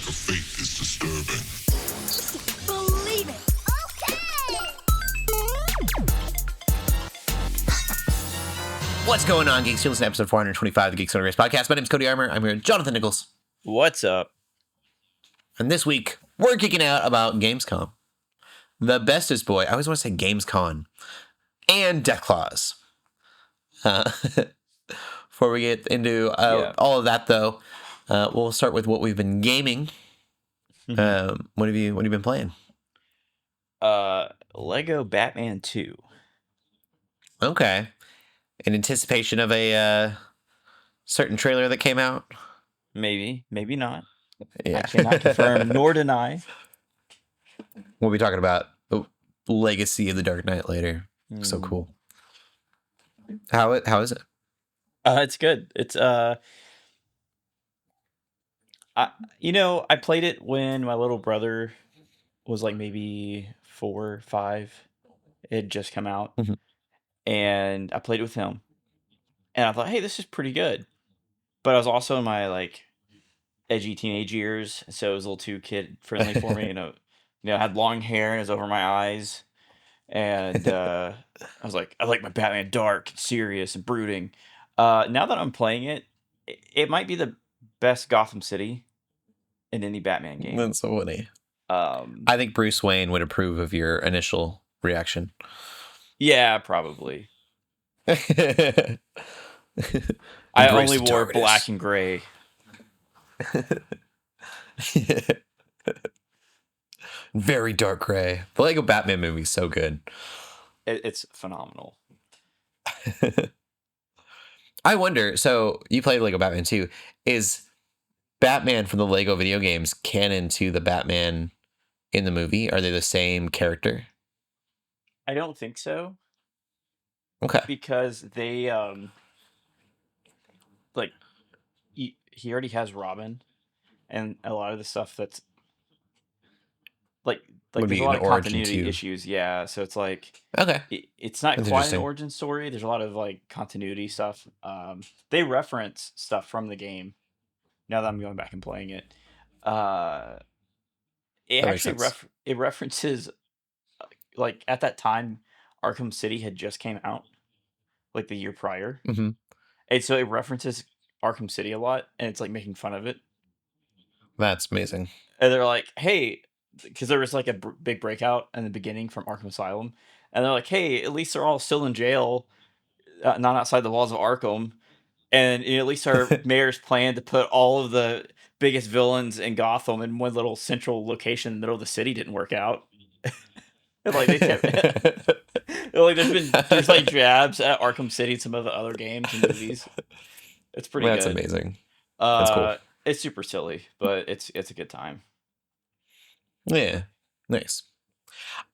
of faith is disturbing. Believe it. What's going on, Geeks? You're listening to episode 425 of the Geeks Under Grace podcast. My name's Cody Armour. I'm here with Jonathan Nichols. What's up? And this week, we're geeking out about Gamescom. The Bestest Boy, I always want to say Gamescom, and Deathclaws. Before we get into all of that, though, we'll start with what we've been gaming. What have you been playing? Lego Batman 2. Okay. In anticipation of a certain trailer that came out? Maybe not. Yeah. I cannot confirm nor deny. We'll be talking about the Legacy of the Dark Knight later. So cool. How is it? It's good. It's I played it when my little brother was like maybe 4 or 5. It had just come out. Mhm. And I played it with him. And I thought, hey, this is pretty good. But I was also in my like edgy teenage years, so it was a little too kid friendly for me. I had long hair and it was over my eyes. And I was like, I like my Batman dark, and serious, and brooding. Now that I'm playing it, it might be the best Gotham City in any Batman game. That's so funny. I think Bruce Wayne would approve of your initial reaction. Yeah, probably. I I only wore black and gray. Very dark gray. The Lego Batman movie is so good. It's phenomenal. I wonder, so you played Lego Batman 2. Is Batman from the Lego video games canon to the Batman in the movie? Are they the same character? I don't think so. Okay. Because they he already has Robin, and a lot of the stuff that's like Would there's be a lot an of origin continuity too. issues. Yeah, so it's like Okay. it's not That's quite an interesting. origin story. There's a lot of like continuity stuff. They reference stuff from the game. Now that I'm going back and playing it, it That makes actually sense. it references like at that time Arkham City had just came out, like the year prior. hmm And so it references Arkham City a lot, and it's like making fun of it. That's amazing. And they're like, hey, because there was like a big breakout in the beginning from Arkham Asylum. And they're like, hey, at least they're all still in jail, not outside the walls of Arkham. And at least our mayor's plan to put all of the biggest villains in Gotham in one little central location in the middle of the city didn't work out. And like they kept like there's like jabs at Arkham City and some of the other games and movies. It's pretty That's good. amazing. That's cool. It's super silly, but it's a good time. Yeah. Nice.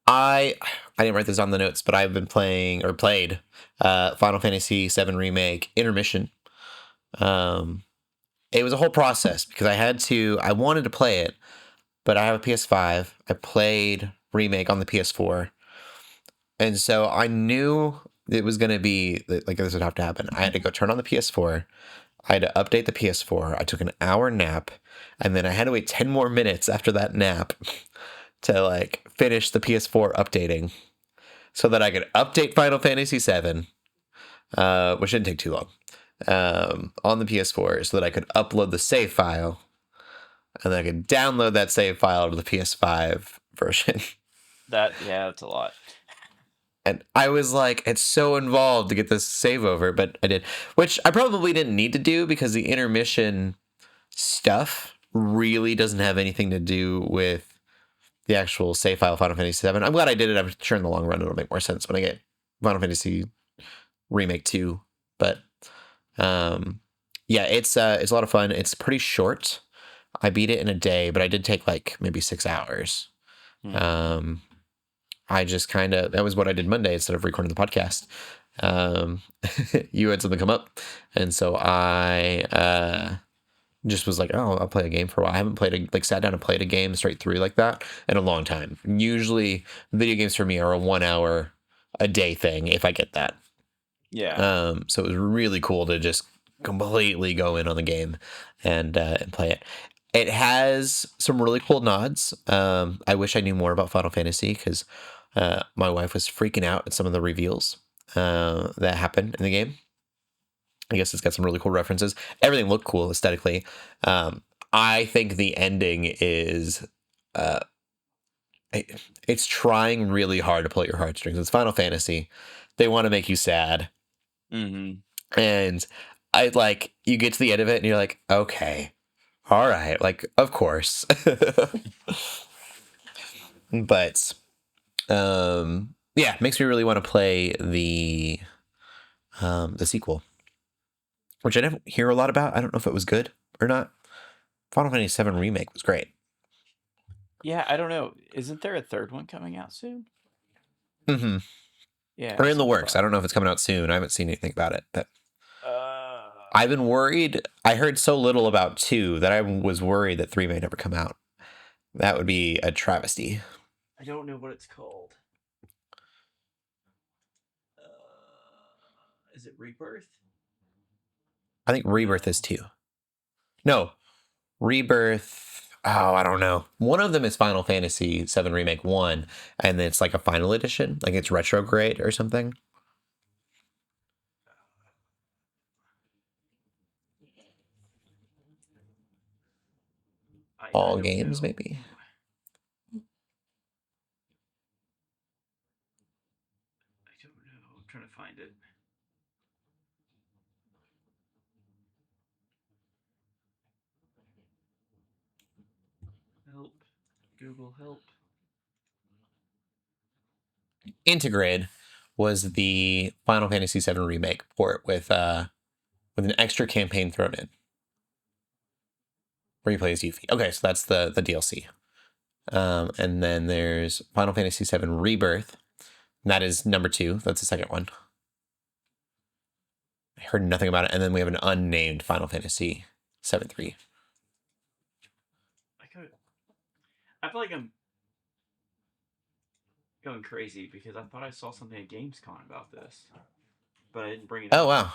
I didn't write this on the notes, but I've been played Final Fantasy VII Remake Intermission. It was a whole process because I wanted to play it, but I have a PS5. I played Remake on the PS4. And so I knew it was going to be like this would have to happen. I had to go turn on the PS4. I had to update the PS4. I took an hour nap, and then I had to wait 10 more minutes after that nap to like finish the PS4 updating so that I could update Final Fantasy VII, which didn't take too long, on the PS4 so that I could upload the save file, and then I could download that save file to the PS5 version. That's a lot. And I was like, it's so involved to get this save over, but I did, which I probably didn't need to do because the intermission stuff really doesn't have anything to do with the actual save file of Final Fantasy VII. I'm glad I did it. I'm sure in the long run it'll make more sense when I get Final Fantasy Remake 2. But it's a lot of fun. It's pretty short. I beat it in a day, but I did take like maybe 6 hours. I just that was what I did Monday instead of recording the podcast. You had something come up, and so I just was like, oh, I'll play a game for a while. I haven't sat down and played a game straight through like that in a long time. Usually video games for me are a 1 hour a day thing if I get that. Yeah. So it was really cool to just completely go in on the game and play it. It has some really cool nods. I wish I knew more about Final Fantasy because my wife was freaking out at some of the reveals that happened in the game. I guess it's got some really cool references. Everything looked cool aesthetically. I think the ending is it's trying really hard to pull at your heartstrings. It's Final Fantasy. They want to make you sad. Mm-hmm. And I like you get to the end of it and you're like, okay, all right, like of course. But yeah, makes me really want to play the sequel, which I didn't hear a lot about. I don't know if it was good or not. Final Fantasy VII Remake was great. Yeah, I don't know. Isn't there a third one coming out soon? Mm-hmm. Yeah. Or in the works. I don't know if it's coming out soon. I haven't seen anything about it, but I've been worried. I heard so little about 2 that I was worried that 3 may never come out. That would be a travesty. I don't know what it's called. Is it Rebirth? I think Rebirth is 2. No, Rebirth. Oh, I don't know. One of them is Final Fantasy VII Remake 1, and then it's like a final edition, like it's retrograde or something. All games, maybe. I don't know. I'm trying to find it. Help. Google help. Intergrade was the Final Fantasy VII Remake port with an extra campaign thrown in, where you play as Yuffie. Okay, so that's the DLC. And then there's Final Fantasy VII Rebirth. And that is number 2. That's the second one. I heard nothing about it. And then we have an unnamed Final Fantasy VII 3. I feel like I'm going crazy because I thought I saw something at Gamescom about this, but I didn't bring it up. Oh, wow.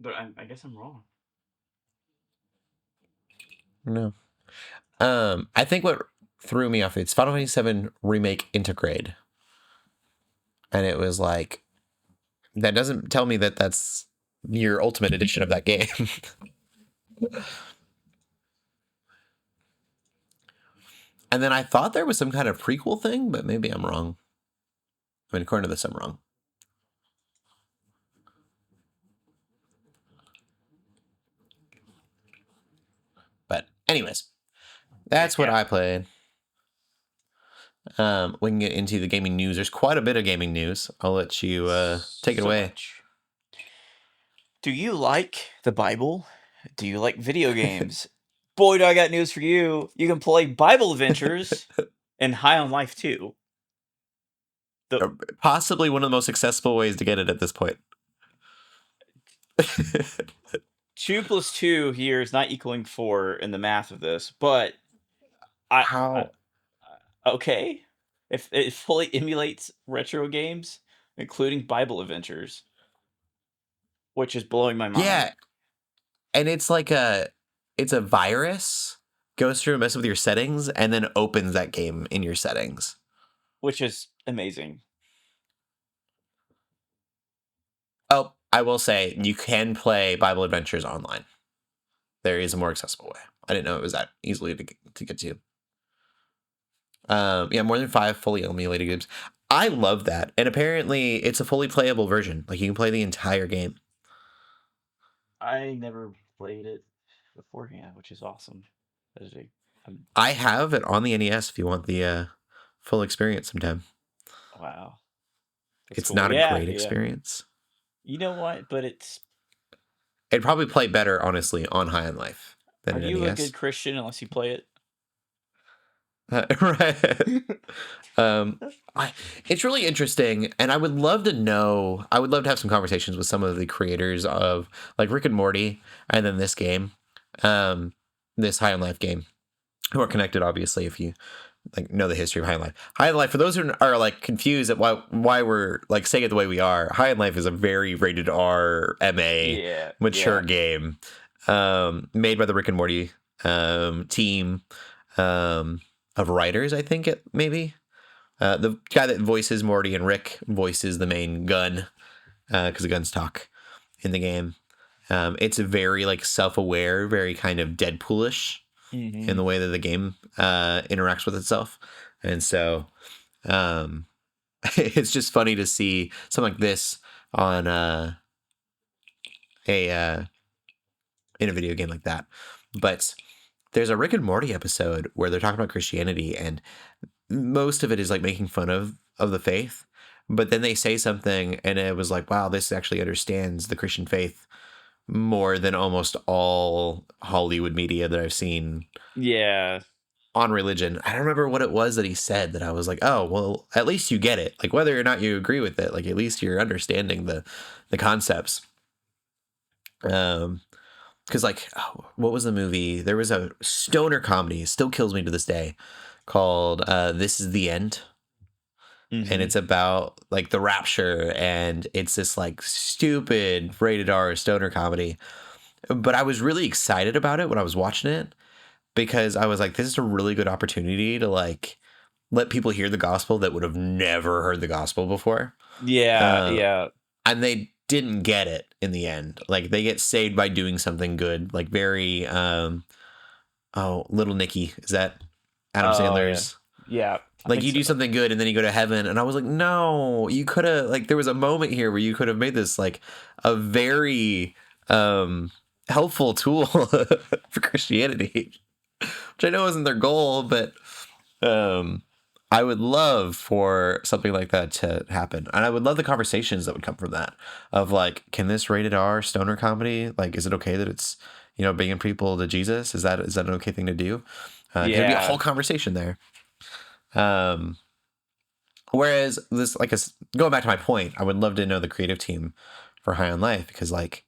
But I guess I'm wrong. No. I think what threw me off, it's Final Fantasy VII Remake Intergrade. And it was like, that doesn't tell me that that's your ultimate edition of that game. And then I thought there was some kind of prequel thing, but maybe I'm wrong. I mean, according to this, I'm wrong. But anyways, that's what I played. We can get into the gaming news. There's quite a bit of gaming news. I'll let you take it away. Much. Do you like the Bible? Do you like video games? Boy, do I got news for you. You can play Bible Adventures and High on Life too. Possibly one of the most accessible ways to get it at this point. 2 + 2 here is not equaling 4 in the math of this, but okay. If it fully emulates retro games, including Bible Adventures, which is blowing my mind. Yeah. And it's like it's a virus, goes through and messes with your settings, and then opens that game in your settings. Which is amazing. Oh, I will say, you can play Bible Adventures online. There is a more accessible way. I didn't know it was that easily to get to. Yeah, more than 5 fully emulated games. I love that. And apparently, it's a fully playable version. Like, you can play the entire game. I never played it beforehand, which is awesome. I have it on the NES if you want the full experience sometime. Wow. It's cool. Not a great experience. You know what? But it'd probably play better, honestly, on High on Life than an NES. Are you a good Christian unless you play it? Right. It's really interesting, and I would love to know. I would love to have some conversations with some of the creators of like Rick and Morty, and then this game, this High on Life game, who are connected, obviously, if you like know the history of High on Life. High on Life, for those who are like confused at why we're like saying it the way we are, High on Life is a very rated R, MA, mature game. made by the Rick and Morty team of writers, I think it maybe. The guy that voices Morty and Rick voices the main gun, because the guns talk in the game. It's a very like self-aware, very kind of Deadpoolish in the way that the game interacts with itself, and so it's just funny to see something like this on in a video game like that. But there's a Rick and Morty episode where they're talking about Christianity, and most of it is like making fun of the faith. But then they say something, and it was like, wow, this actually understands the Christian faith more than almost all Hollywood media that I've seen. Yeah. On religion. I don't remember what it was that he said that I was like, oh, well, at least you get it. Like, whether or not you agree with it, like, at least you're understanding the concepts. Because, like, what was the movie? There was a stoner comedy, still kills me to this day, called This Is the End. And it's about, like, the rapture, and it's this, like, stupid rated R stoner comedy. But I was really excited about it when I was watching it, because I was like, this is a really good opportunity to, like, let people hear the gospel that would have never heard the gospel before. Yeah. And they didn't get it in the end. Like, they get saved by doing something good. Like, very, Little Nicky. Is that Adam Sandler's? Yeah. Like, you do something good and then you go to heaven. And I was like, no, you could have, like, there was a moment here where you could have made this, like, a very helpful tool for Christianity. Which I know isn't their goal, but I would love for something like that to happen. And I would love the conversations that would come from that. Of like, can this rated R stoner comedy, like, is it okay that it's, you know, bringing people to Jesus? Is that an okay thing to do? Could be a whole conversation there. Whereas this, like, going back to my point, I would love to know the creative team for High on Life, because, like,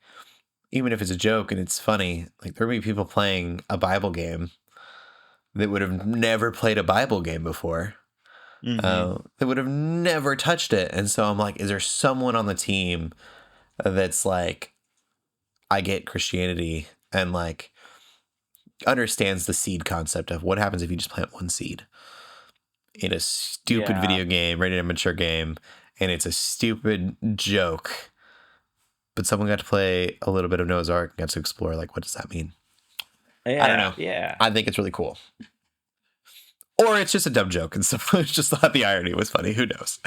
even if it's a joke and it's funny, like, there would be people playing a Bible game that would have never played a Bible game before. They would have never touched it. And so I'm like, is there someone on the team that's like, I get Christianity and, like, understands the seed concept of what happens if you just plant one seed in a stupid video game, rated M mature game, and it's a stupid joke, but someone got to play a little bit of Noah's Ark and got to explore, like, what does that mean? I don't know. Yeah. I think it's really cool. Or it's just a dumb joke, and someone just thought the irony was funny. Who knows?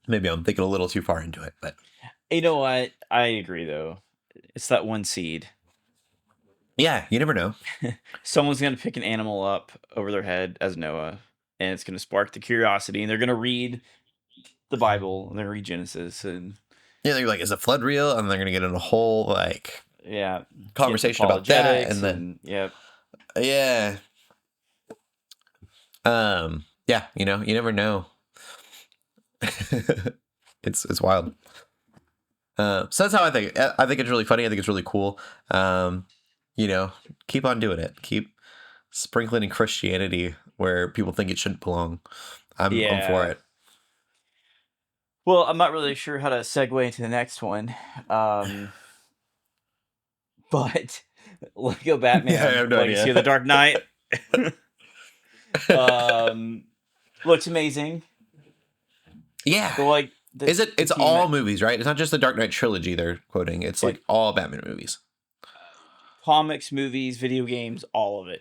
Maybe I'm thinking a little too far into it, but You know what? I agree, though. It's that one seed. yeah, you never know. Someone's going to pick an animal up over their head as Noah, and it's going to spark the curiosity, and they're going to read the Bible, and they're going to read Genesis, and Yeah, they're like, is a flood real? And they're going to get in a whole, like, yeah, conversation about that, and then yeah, yeah, you know, you never know. It's wild. So that's how I think. I think it's really funny. I think it's really cool. You know, keep on doing it. Keep sprinkling in Christianity where people think it shouldn't belong. I'm for it. Well, I'm not really sure how to segue into the next one. But Lego Batman, Yeah, I have no Legacy idea. of the Dark Knight. Looks amazing. Yeah. But like, Is it? It's all movies, right? It's not just the Dark Knight trilogy they're quoting. It's like all Batman movies. Comics, movies, video games, all of it.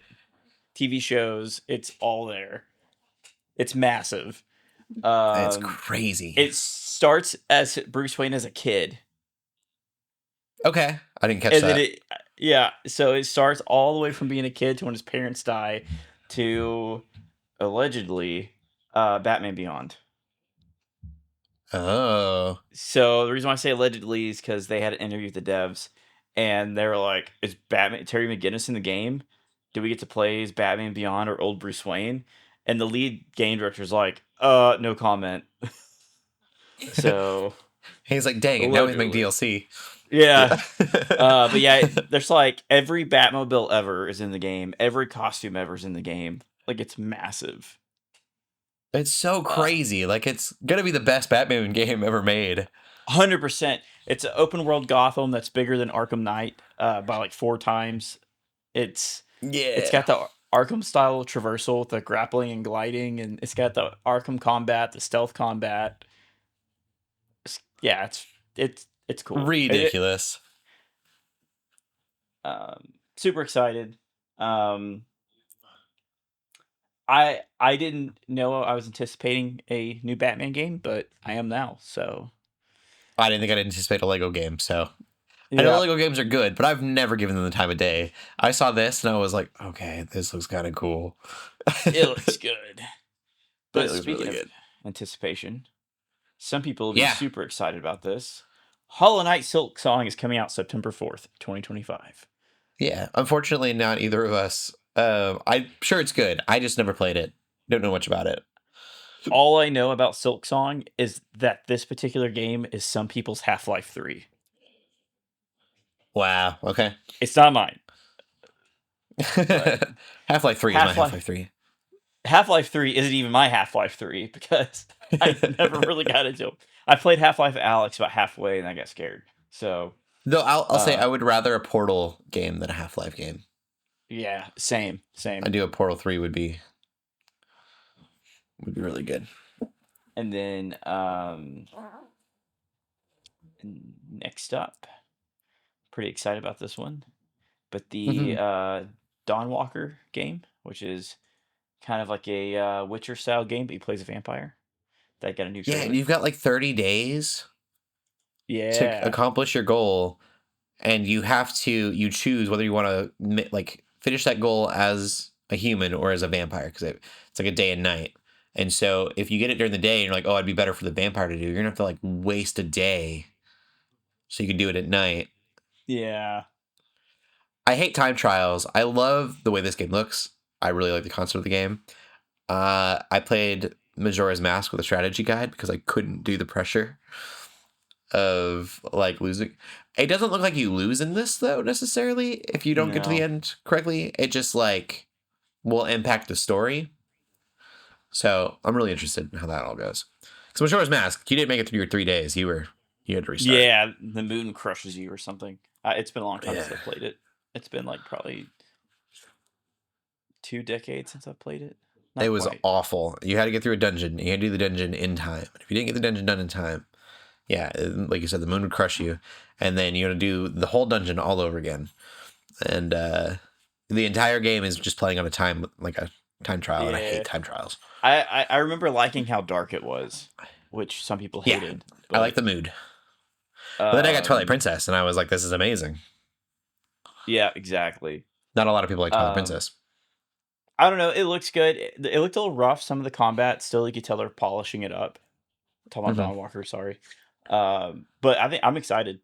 TV shows, it's all there. It's massive. It's crazy. It starts as Bruce Wayne as a kid. Okay, I didn't catch that. So it starts all the way from being a kid to when his parents die to allegedly Batman Beyond. Oh. So the reason why I say allegedly is because they had an interview with the devs, and they were like, "Is Batman Terry McGinnis in the game? Do we get to play as Batman Beyond or old Bruce Wayne?" And the lead game director's like, no comment." So He's like, dang it, now we make DLC. yeah. But yeah, there's like every Batmobile ever is in the game. Every costume ever is in the game. Like, it's massive. It's so crazy. Like, it's gonna be the best Batman game ever made. 100%. It's an open world Gotham that's bigger than Arkham Knight by like 4 times. It's Yeah. got the Arkham style traversal with the grappling and gliding, and it's got the Arkham combat, the stealth combat. Yeah, it's cool. Ridiculous. Super excited. Um, I didn't know I was anticipating a new Batman game, but I am now. So I didn't think I'd anticipate a Lego game, so I know yeah, Lego games are good, but I've never given them the time of day. I saw this and I was like, okay, this looks kind of cool. it looks good. But It looks speaking really of good. anticipation, some people will be Yeah. super excited about this. Hollow Knight Silk Song is coming out September 4th, 2025. Yeah. Unfortunately, not either of us. I'm sure it's good. I just never played it. Don't know much about it. All I know about Silk Song is that this particular game is some people's Half-Life 3. Wow. Okay. It's not mine. But Half-Life 3 is my Half-Life Half-Life 3. Half-Life 3 isn't even my Half-Life 3 because I never really got into it. I played Half-Life Alyx about halfway and I got scared. So, Though I'll say I uh, would rather a Portal game than a Half-Life game. yeah, same. I do a Portal 3 would be really good. And then next up, pretty excited about this one, but the DawnWalker game, which is kind of like a Witcher style game, but he plays a vampire. That got a new Yeah, and trailer. you've got like 30 days to Yeah, accomplish your goal, and you choose whether you want to like finish that goal as a human or as a vampire, because it's like a day and night. And so if you get it during the day and you're like, oh, I'd be better for the vampire to do, you're gonna have to like waste a day so you can do it at night. yeah, I hate time trials. I love the way this game looks. I really like the concept of the game. I played Majora's Mask with a strategy guide because I couldn't do the pressure of like losing. It doesn't look like you lose in this though necessarily if you don't get to the no, end correctly. It just like will impact the story. So I'm really interested in how that all goes. So Majora's Mask, you didn't make it through your 3 days. You had to restart. yeah. The moon crushes you or something. It's been a long time since I Yeah. played it. It's been like probably 2 decades since I played it. It Not was quite. awful. You had to get through a dungeon. You had to do the dungeon in time. If you didn't get the dungeon done in time, yeah, like you said, the moon would crush you, and then you got to do the whole dungeon all over again. And the entire game is just playing on a time trial, and I hate Yeah, time trials. I remember liking how dark it was, which some people Yeah, hated. I like But the mood. But then I got Twilight Princess, and I was like, this is amazing. yeah, exactly. Not a lot of people like Twilight Um, Princess. I don't know. It looks good. It looked a little rough. Some of the combat still, you could tell they're polishing it up. Talking about Mm-hmm. DawnWalker, sorry. But I think I'm excited.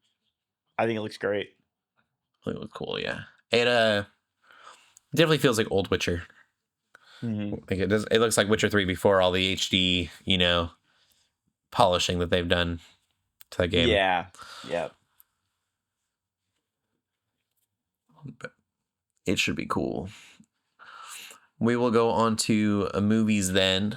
I think it looks great. It was cool, yeah. It definitely feels like old Witcher. Mm-hmm. Like it does. It looks like Witcher 3 before all the HD, polishing that they've done to that game. Yeah, yeah. But it should be cool. We will go on to movies then.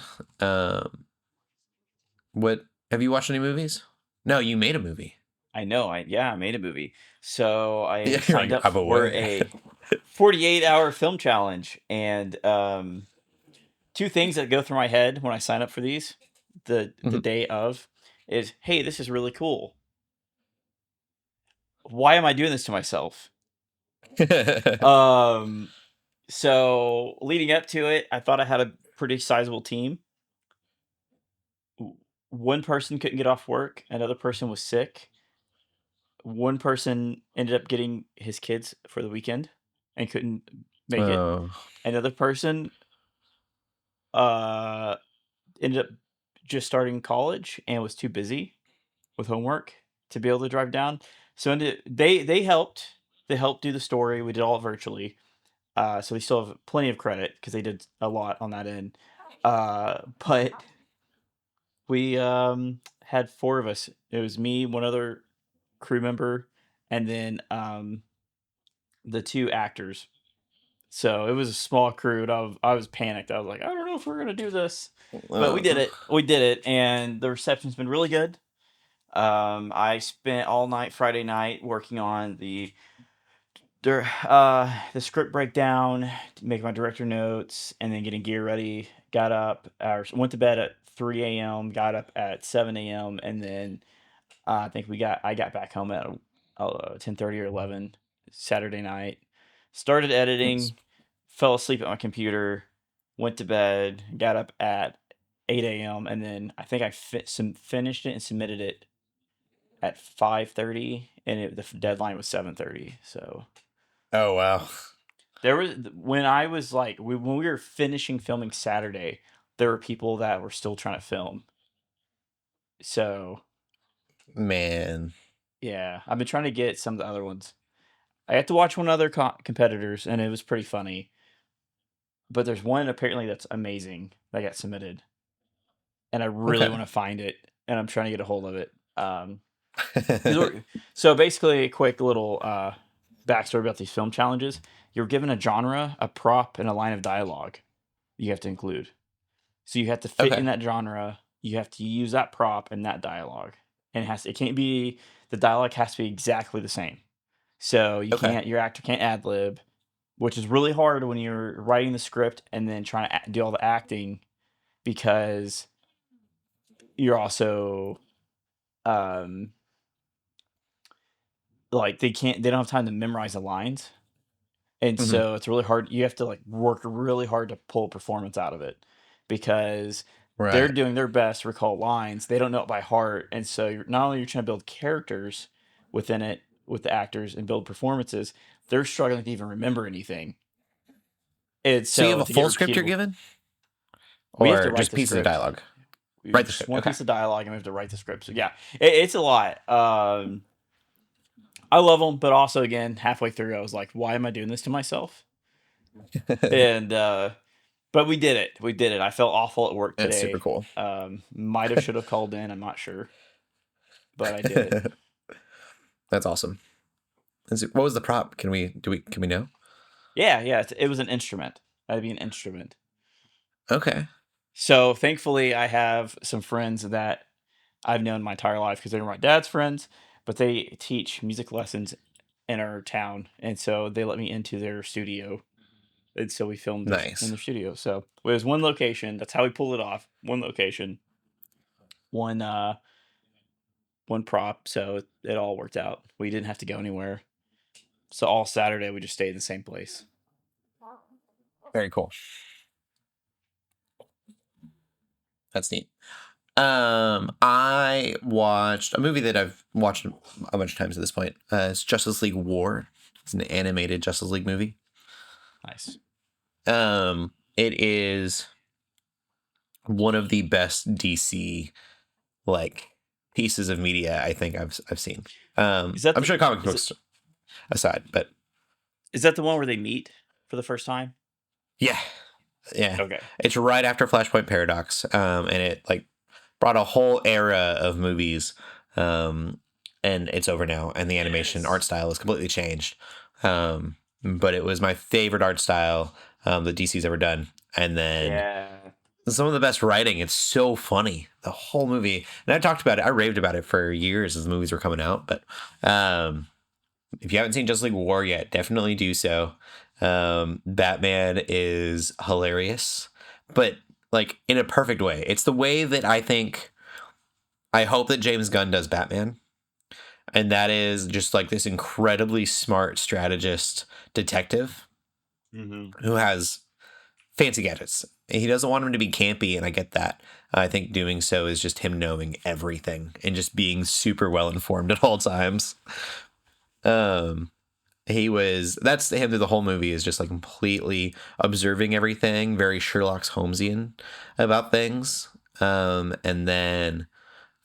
What have you watched any movies? No, you made a movie. I know. I made a movie. So I Yeah, you're signed like, up I'm for aware. a 48-hour film challenge, and two things that go through my head when I sign up for these, the Mhm. day of, is, hey, this is really cool. Why am I doing this to myself? So leading up to it, I thought I had a pretty sizable team. One person couldn't get off work, another person was sick. One person ended up getting his kids for the weekend and couldn't make it. Oh, Another person uh ended up just starting college and was too busy with homework to be able to drive down. So they helped. They helped do the story. We did all virtually. So we still have plenty of credit because they did a lot on that end. But we had 4 of us. It was me, one other crew member, and then the 2 actors. So it was a small crew, and I was panicked. I was like, I don't know if we're gonna do this, but we did it. We did it, and the reception's been really good. I spent all night Friday night working on the script breakdown, making my director notes, and then getting gear ready. Got up, went to bed at 3 a.m. Got up at 7 a.m. and then I got back home at 10:30 or 11 Saturday night. Started Nice. editing, fell asleep at my computer, went to bed, got up at 8 a.m. and then I think I finished it and submitted it at 5:30, and the deadline was 7:30. So Oh wow, there was when I was like when we were finishing filming Saturday, there were people that were still trying to film. So man. yeah, I've been trying to get some of the other ones. I had to watch one other competitors, and it was pretty funny. But there's one apparently that's amazing that got submitted, and I really Okay. want to find it, and I'm trying to get a hold of it. 'Cause so basically, a quick little backstory about these film challenges. You're given a genre, a prop, and a line of dialogue you have to include. So you have to fit in Okay. that genre. You have to use that prop and that dialogue, and it can't be the dialogue has to be exactly the same. So Okay. your actor can't ad lib, which is really hard when you're writing the script and then trying to do all the acting because you're also um like they don't have time to memorize the lines. And Hmm. so it's really hard. You have to like work really hard to pull performance out of it because they're Right. doing their best to recall lines. They don't know it by heart. And so not only you're trying to build characters within it with the actors and build performances, they're struggling to even remember anything. And So you have so a to get full script you're repeatable, given, we have to or write just the pieces of script. dialogue? We Write the just script. one Okay. piece of dialogue and we have to write the script. So yeah, it's a lot. I love them, but also again, halfway through, I was like, why am I doing this to myself? And but we did it. We did it. I felt awful at work That's super today. cool. Might have should have called in. I'm not sure, but I did it. That's awesome. What was the prop? Can we know? Yeah, yeah. It was an instrument. That'd be an instrument. Okay. So thankfully, I have some friends that I've known my entire life because they were my dad's friends, but they teach music lessons in our town, and so they let me into their studio, and so we filmed this in Nice. their studio. So it was one location. That's how we pulled it off. One location, one one prop. So it all worked out. We didn't have to go anywhere. So all Saturday we just stayed in the same place. Very cool. That's neat. I watched a movie that I've watched a bunch of times at this point. It's Justice League War. It's an animated Justice League movie. Nice. It is one of the best DC like pieces of media I think I've seen. Is that I'm the sure comic is it books aside, but is that the one where they meet for the first time? yeah, yeah, Okay. it's right after Flashpoint Paradox, and it like brought a whole era of movies, and it's over now, and the animation art Yes. style is completely changed. But it was my favorite art style that DC's ever done, and then Yeah. some of the best writing. It's so funny, the whole movie. And I talked about it. I raved about it for years as the movies were coming out. But if you haven't seen Justice League War yet, definitely do so. Batman is hilarious, but like in a perfect way. It's the way that I hope that James Gunn does Batman. And that is just like this incredibly smart strategist detective Hmm. who has fancy gadgets. He doesn't want him to be campy, and I get that. I think doing so is just him knowing everything and just being super well informed at all times. Um, that's him through the whole movie is just like completely observing everything, very Sherlock Holmesian about things. And then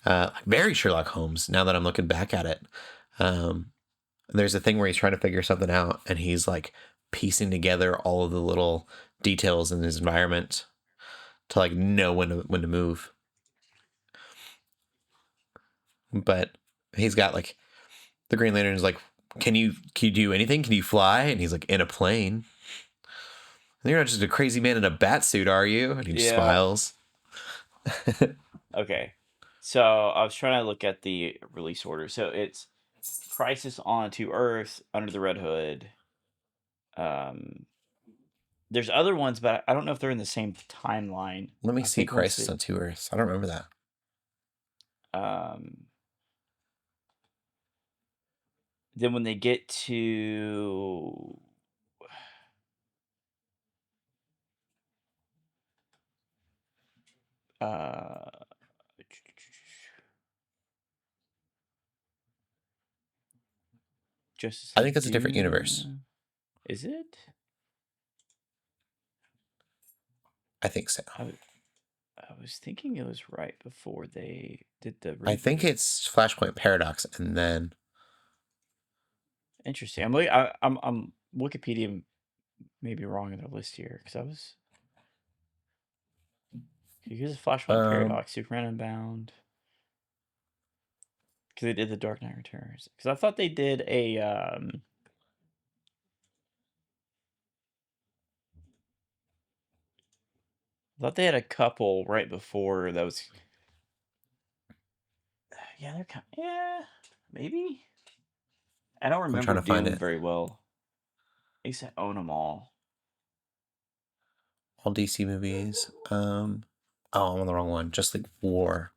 like very Sherlock Holmes. Now that I'm looking back at it, um, there's a thing where he's trying to figure something out, and he's like piecing together all of the little details in his environment to like know when to move. But he's got like the Green Lantern's like, can you do anything? Can you fly? And he's like, in a plane. And you're not just a crazy man in a bat suit, are you? And he just Yeah. smiles. Okay. So I was trying to look at the release order. So it's Crisis on to Earth, Under the Red Hood. There's other ones, but I don't know if they're in the same timeline. Let me I see think once Crisis on Two Earths. I don't remember that. Then when they get to Justice I League think that's a different universe. Doom. Is it? I think so. I was thinking it was right before they did the reboot. I think it's Flashpoint Paradox, and then Interesting. I'm Wikipedia may be wrong in their list here because I was. Here's Flashpoint Paradox, Superman Unbound. Because they did the Dark Knight Returns. Because I thought they did a. I thought they had a couple right before that was. Yeah, they're kind. Yeah, maybe. I don't remember trying to find Doom it. very well. I used to own them all. All DC movies. I'm on the wrong one. Just like War.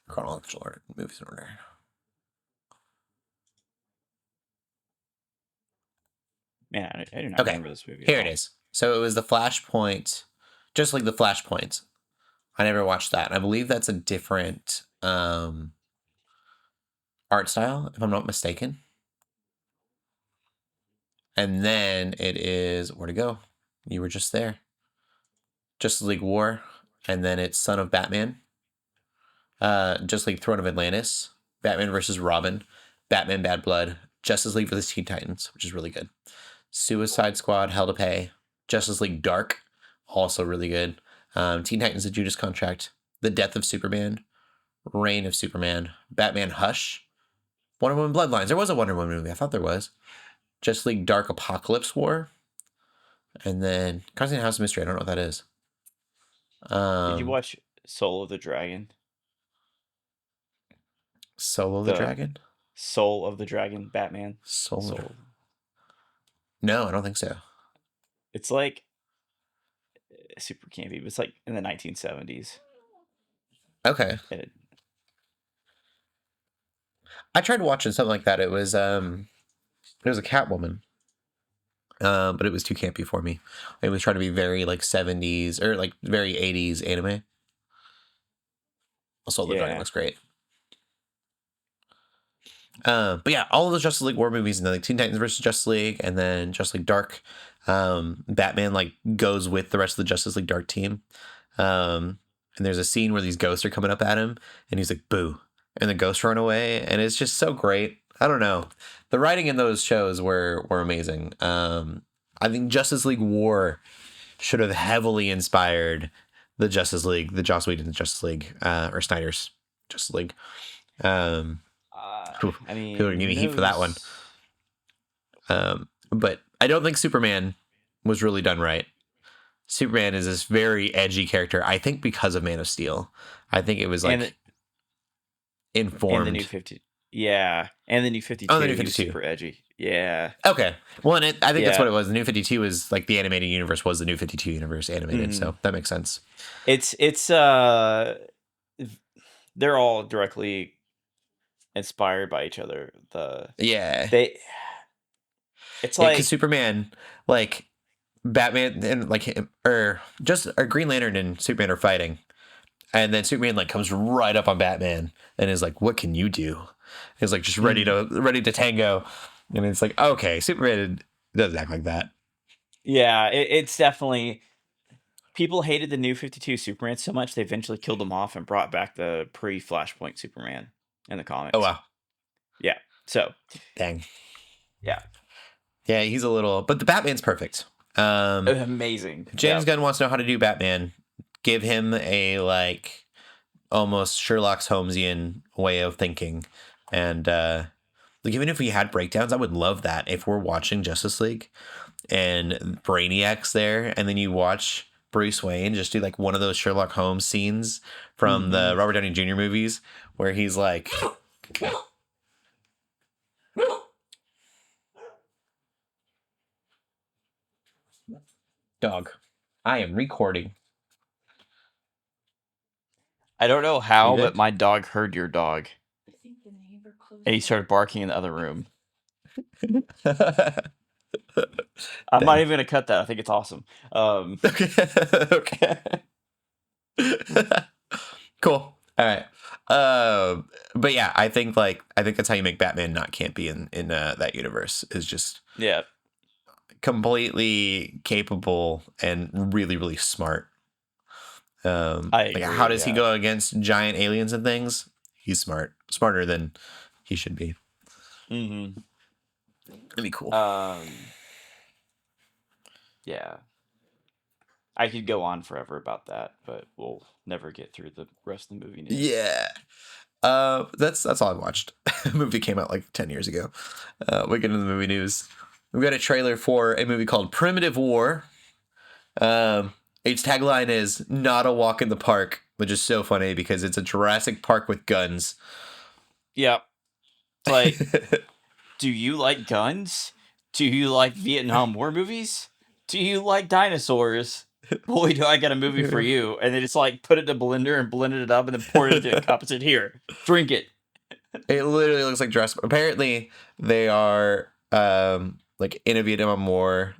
Chronological order. Movies in order. Man, I do not remember this movie. Here it is. So it was the Flashpoint, just like the Flashpoint. I never watched that. I believe that's a different art style, if I'm not mistaken. And then it is where to go. You were just there. Justice League War, and then it's Son of Batman. Justice League Throne of Atlantis, Batman versus Robin, Batman Bad Blood, Justice League vs. Teen Titans, which is really good. Suicide Squad, Hell to Pay, Justice League Dark, also really good. Teen Titans: The Judas Contract, The Death of Superman, Reign of Superman, Batman Hush, Wonder Woman Bloodlines. There was a Wonder Woman movie. I thought there was. Justice League Dark Apocalypse War, and then Constant House of Mystery. I don't know what that is. Did you watch Soul of the Dragon? Solo the Dragon? Soul of the Dragon, Batman. Soul. No, I don't think so. It's like super campy, but it's like in the 1970s. Okay. I tried watching something like that. It was a Catwoman. But it was too campy for me. It was trying to be very like 70s or like very 80s anime. Also, the Dragon looks great. But yeah, all of the Justice League War movies, and then like Teen Titans versus Justice League, and then Justice League Dark. Batman like goes with the rest of the Justice League Dark team. And there's a scene where these ghosts are coming up at him, and he's like, "Boo!" and the ghosts run away, and it's just so great. I don't know. The writing in those shows were amazing. I think Justice League War should have heavily inspired the Justice League, the Joss Whedon's Justice League, or Snyder's Justice League. I mean, people are giving me heat for that one. But I don't think Superman was really done right. Superman is this very edgy character. I think because of Man of Steel. I think it was like informed. And the new 50. Yeah, and the new 52. Oh, the new 52. Super edgy. Yeah. Okay. Well, and I think that's what it was. The new 52 is like the animated universe was the new 52 universe animated, so that makes sense. It's they're all directly inspired by each other. It's like Superman, like Batman and like or Green Lantern and Superman are fighting, and then Superman like comes right up on Batman and is like, "What can you do?" He's like just ready to tango, and it's like, okay, Superman doesn't act like that. Yeah, it's definitely. People hated the new 52 Superman so much they eventually killed him off and brought back the pre-Flashpoint Superman in the comics. Oh wow. Yeah. So. Dang. Yeah. Yeah, he's a little, but the Batman's perfect. Amazing. James Gunn wants to know how to do Batman. Give him a like almost Sherlock Holmesian way of thinking, and like even if we had breakdowns, I would love that. If we're watching Justice League and Brainiac's there, and then you watch Bruce Wayne, just do like one of those Sherlock Holmes scenes from the Robert Downey Jr. movies where he's like, dog, I am recording. I don't know how, You but good? my dog heard your dog. And he started barking in the other room. I'm not even going to cut that. I think it's awesome. Okay. Cool. All right. But yeah, I think that's how you make Batman not campy in that universe, is just Yeah. completely capable and really, really smart. I Like, agree, how does he yeah. go against giant aliens and things? He's smarter than he should be. Mm-hmm. That'd be cool. Yeah. I could go on forever about that, but we'll never get through the rest of the movie news. Yeah. That's all I watched. The movie came out like 10 years ago. We get into the movie news. We've got a trailer for a movie called Primitive War. Its tagline is "Not a walk in the park," which is so funny because it's a Jurassic Park with guns. Yeah. It's like, do you like guns? Do you like Vietnam War movies? Do you like dinosaurs? Boy, do I got a movie for you. And they just like put it in a blender and blended it up and then poured it into a cup and said, here, drink it. It literally looks like Jurassic. Apparently, they are like in a Vietnam War,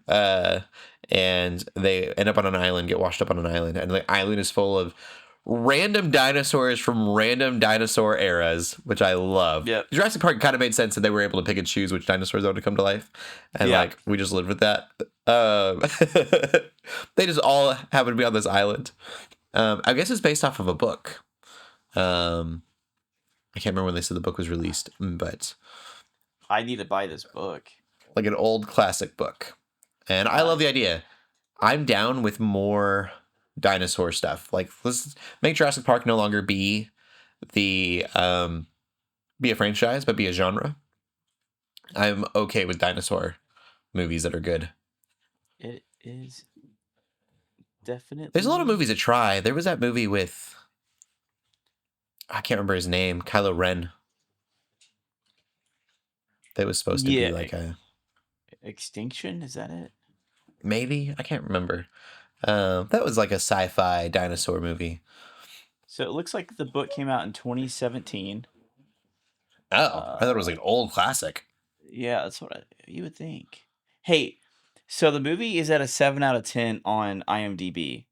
and they end up on an island, get washed up on an island, and the island is full of random dinosaurs from random dinosaur eras, which I love. Yep. Jurassic Park kind of made sense that they were able to pick and choose which dinosaurs wanted to come to life, and Yeah. like we just lived with that. They just all happen to be on this island. I guess it's based off of a book. I can't remember when they said the book was released, but I need to buy this book. like an old classic book. And I love the idea. I'm down with more dinosaur stuff. Like, let's make Jurassic Park no longer be be a franchise, but be a genre. I'm okay with dinosaur movies that are good. It is definitely. There's a lot of movies that try. There was that movie with, I can't remember his name, Kylo Ren. That was supposed to be like a Extinction. Is that it? maybe, I can't remember. That was like a sci-fi dinosaur movie. So it looks like the book came out in 2017. Oh, I thought it was like an old classic. Yeah, that's what you would think. Hey, so the movie is at a 7 out of 10 on IMDb.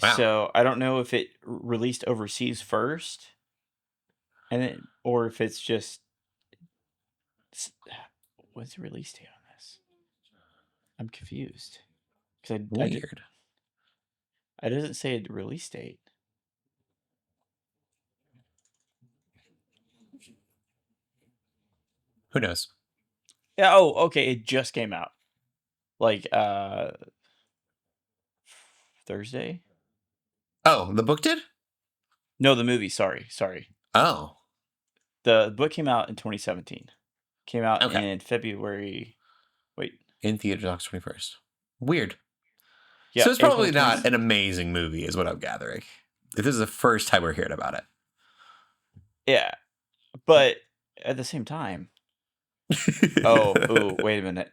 Wow. So I don't know if it released overseas first, and then, or if it's just what's the release date on this? I'm confused because Weird. it doesn't say a release date. Who knows? Yeah. Oh, okay. It just came out, like Thursday. Oh, the book did? No, the movie. Sorry. Oh. The book came out in 2017. Came out Okay. in February. Wait. In theaters August 21st. Weird. Yeah, So it's probably April not 20 an amazing movie, is what I'm gathering. If this is the first time we're hearing about it. Yeah, but at the same time. Oh, wait a minute.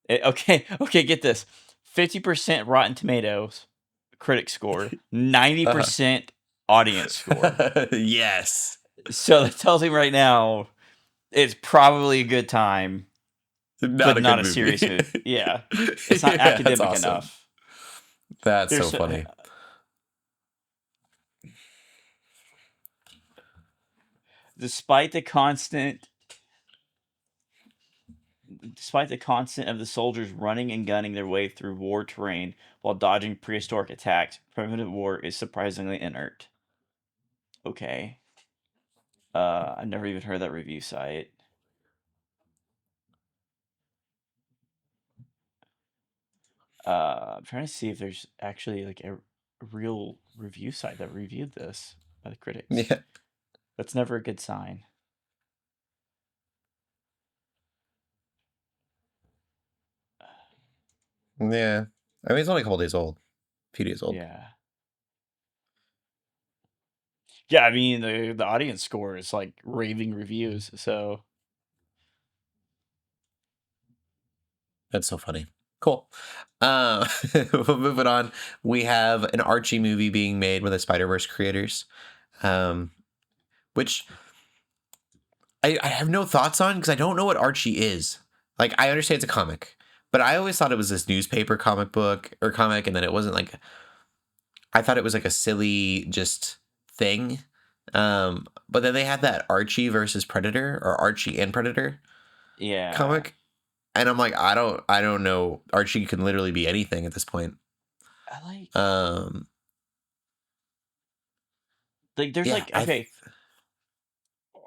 Okay, get this. 50% Rotten Tomatoes critic score, 90% audience score. Yes. So that tells me right now it's probably a good time, but not a serious movie. Yeah, it's not academic awesome. enough. That's so funny. Despite the constant of the soldiers running and gunning their way through war terrain while dodging prehistoric attacks, Primitive War is surprisingly inert. Okay. I've never even heard that review site. I'm trying to see if there's actually like a real review site that reviewed this by the critics. Yeah. That's never a good sign. Yeah. I mean, it's only a couple days old, a few days old. Yeah. Yeah, I mean the audience score is like raving reviews. So That's so funny. Cool. Moving on, we have an Archie movie being made with the Spiderverse creators, which I have no thoughts on because I don't know what Archie is. Like, I understand it's a comic, but I always thought it was this newspaper comic book or comic, and then it wasn't like I thought it was like a silly just thing. But then they had that Archie versus Predator or Archie and Predator yeah, comic, and I'm like, I don't know. Archie can literally be anything at this point. I Um, like there's yeah, like okay,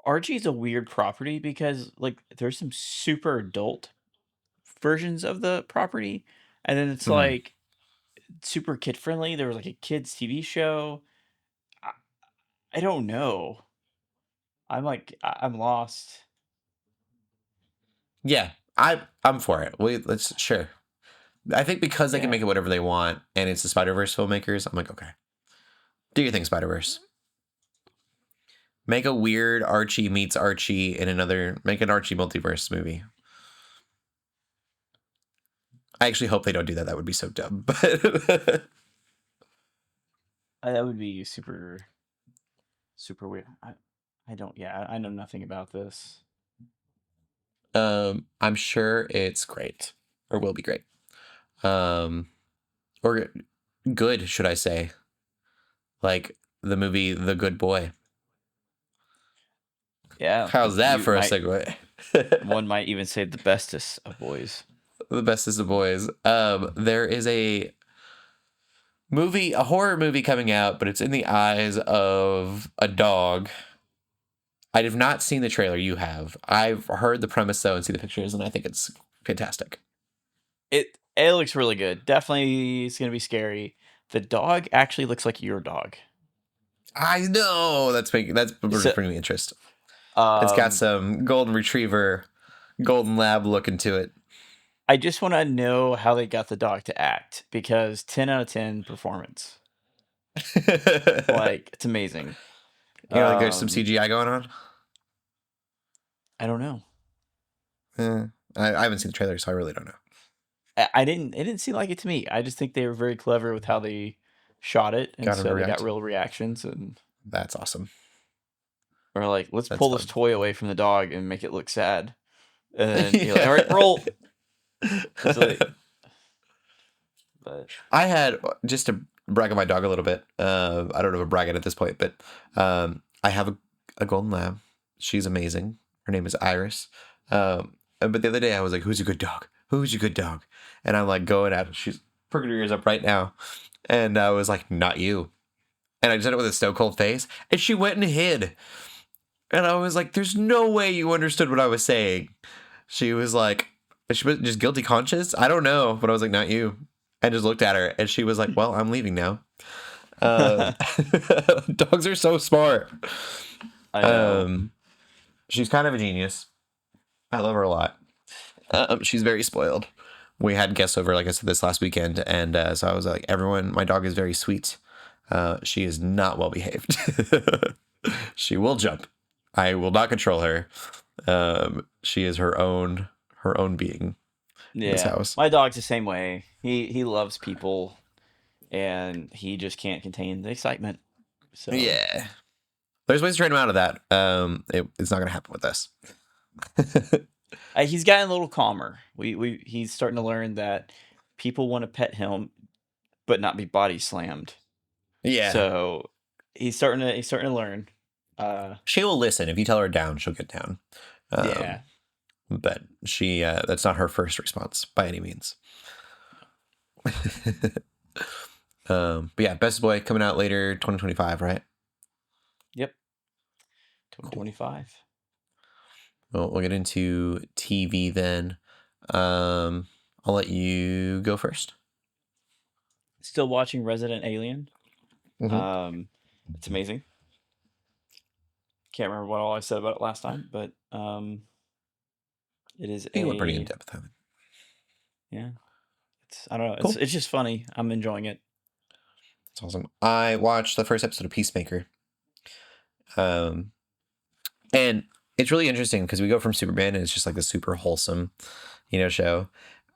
Archie's a weird property because like there's some super adult versions of the property, and then it's mhm. like super kid friendly. There was like a kids TV show. I, I don't know. I'm lost. Yeah, I'm for it. Let's sure. I think because they can Yeah. make it whatever they want, and it's the Spider Verse filmmakers. I'm like, okay, do your thing, Spider Verse. Make a weird Archie meets Archie in another. Make an Archie multiverse movie. I actually hope they don't do that. That would be so dumb. But That would be super super weird. I don't. Yeah, I know nothing about this. I'm sure it's great or will be great. Um, or good, should I say? Like the movie The Good Boy. Yeah, How's that you for a might. segue? One might even say the bestest of boys. The bestest of boys. There is a horror movie coming out, but it's in the eyes of a dog. I have not seen the trailer. You have. I've heard the premise though and see the pictures, and I think it's fantastic. It looks really good. Definitely, it's gonna be scary. The dog actually looks like your dog. I know that's So, bringing me interest. It's got um, some golden retriever, golden lab look into it. I just want to know how they got the dog to act because 10 out of 10 performance. Like it's amazing. Like there's some Um, CGI going on. I don't know. Eh, I haven't seen the trailer, so I really don't know. I didn't. It didn't seem like it to me. I just think they were very clever with how they shot it, and Got him to so they got react. real reactions and That's awesome. or like, let's That's pull this fun. toy away from the dog and make it look sad. And then you're like, all right, roll. So they, but I had just to brag on my dog a little bit. I don't know if I'm bragging at this point, but I have a golden lab. She's amazing. Her name is Iris. But the other day I was like, "Who's a good dog? Who's your good dog?" And I'm like going at it. She's perking her ears up right now, and I was like, "Not you." And I just did it with a stone cold face, and she went and hid. And I was like, "There's no way you understood what I was saying." She was like, she was just guilty conscious. I don't know, but I was like, "Not you." And just looked at her, and she was like, "Well, I'm leaving now." Uh, dogs are so smart. I know. She's kind of a genius. I love her a lot. She's very spoiled. We had guests over, like I said, this last weekend, and so I was like, "Everyone, my dog is very sweet. She is not well behaved. She will jump. I will not control her. She is her own being in this Yeah, house." my dog's the same way. He loves people, and he just can't contain the excitement. So Yeah. There's ways to train him out of that. It's not gonna happen with us. he's gotten a little calmer. He's starting to learn that people want to pet him, but not be body slammed. Yeah. So he's starting to learn. She will listen. If you tell her down, she'll get down. Yeah. But she that's not her first response by any means. But yeah, Best Boy coming out later 2025, right? Yep. Cool. 2025. Well, we'll get into TV then. I'll let you go first. Still watching Resident Alien. Mhm. It's amazing. Can't remember what all I said about it last time, but it is You went pretty in a depth. yeah. I don't know. Cool. It's just funny. I'm enjoying it. That's awesome. I watched the first episode of Peacemaker. And it's really interesting because we go from Superman and it's just like a super wholesome, show.